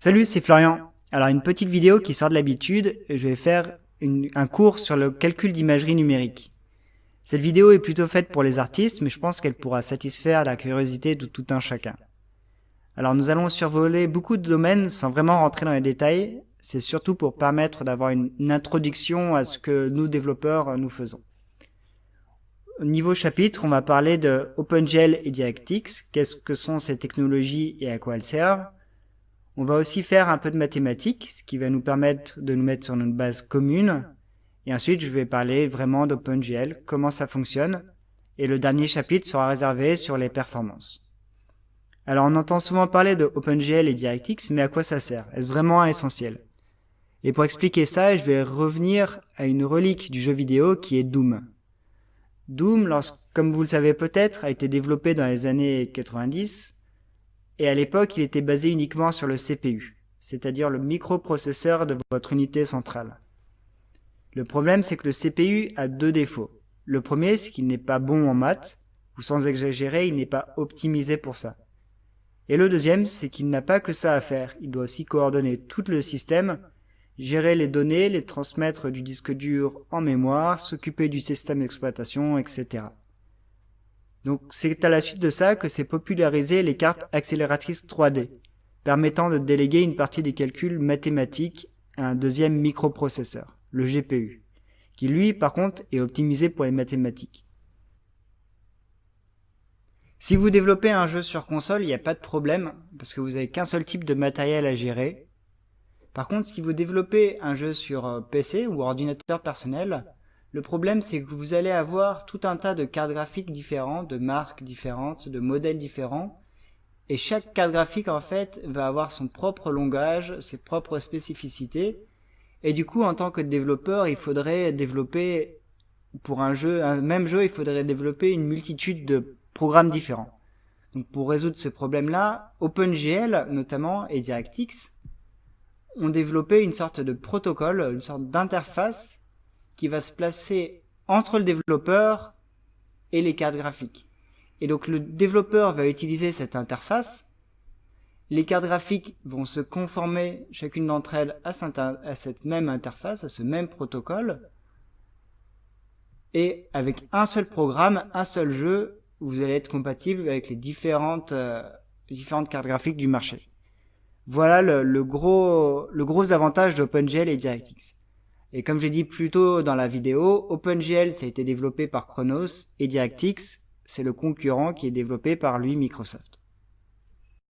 Salut, c'est Florian. Alors une petite vidéo qui sort de l'habitude, je vais faire un cours sur le calcul d'imagerie numérique. Cette vidéo est plutôt faite pour les artistes, mais je pense qu'elle pourra satisfaire la curiosité de tout un chacun. Alors nous allons survoler beaucoup de domaines sans vraiment rentrer dans les détails, c'est surtout pour permettre d'avoir une introduction à ce que nous développeurs nous faisons. Au niveau chapitre, on va parler de OpenGL et DirectX, qu'est-ce que sont ces technologies et à quoi elles servent. On va aussi faire un peu de mathématiques, ce qui va nous permettre de nous mettre sur une base commune. Et ensuite, je vais parler vraiment d'OpenGL, comment ça fonctionne. Et le dernier chapitre sera réservé sur les performances. Alors, on entend souvent parler de OpenGL et DirectX, mais à quoi ça sert? Est-ce vraiment essentiel? Et pour expliquer ça, je vais revenir à une relique du jeu vidéo qui est Doom. Doom, comme vous le savez peut-être, a été développé dans les années 90. Et à l'époque, il était basé uniquement sur le CPU, c'est-à-dire le microprocesseur de votre unité centrale. Le problème, c'est que le CPU a deux défauts. Le premier, c'est qu'il n'est pas bon en maths, ou sans exagérer, il n'est pas optimisé pour ça. Et le deuxième, c'est qu'il n'a pas que ça à faire. Il doit aussi coordonner tout le système, gérer les données, les transmettre du disque dur en mémoire, s'occuper du système d'exploitation, etc. Donc c'est à la suite de ça que s'est popularisé les cartes accélératrices 3D, permettant de déléguer une partie des calculs mathématiques à un deuxième microprocesseur, le GPU, qui lui par contre est optimisé pour les mathématiques. Si vous développez un jeu sur console, il n'y a pas de problème, parce que vous n'avez qu'un seul type de matériel à gérer. Par contre, si vous développez un jeu sur PC ou ordinateur personnel, le problème, c'est que vous allez avoir tout un tas de cartes graphiques différentes, de marques différentes, de modèles différents. Et chaque carte graphique, en fait, va avoir son propre langage, ses propres spécificités. Et du coup, en tant que développeur, il faudrait développer, pour un même jeu, il faudrait développer une multitude de programmes différents. Donc pour résoudre ce problème-là, OpenGL, notamment, et DirectX, ont développé une sorte de protocole, une sorte d'interface, qui va se placer entre le développeur et les cartes graphiques. Et donc le développeur va utiliser cette interface, les cartes graphiques vont se conformer chacune d'entre elles à cette même interface, à ce même protocole, et avec un seul programme, un seul jeu, vous allez être compatible avec les différentes cartes graphiques du marché. Voilà le gros avantage d'OpenGL et DirectX. Et comme j'ai dit plus tôt dans la vidéo, OpenGL ça a été développé par Khronos et DirectX c'est le concurrent qui est développé par Microsoft.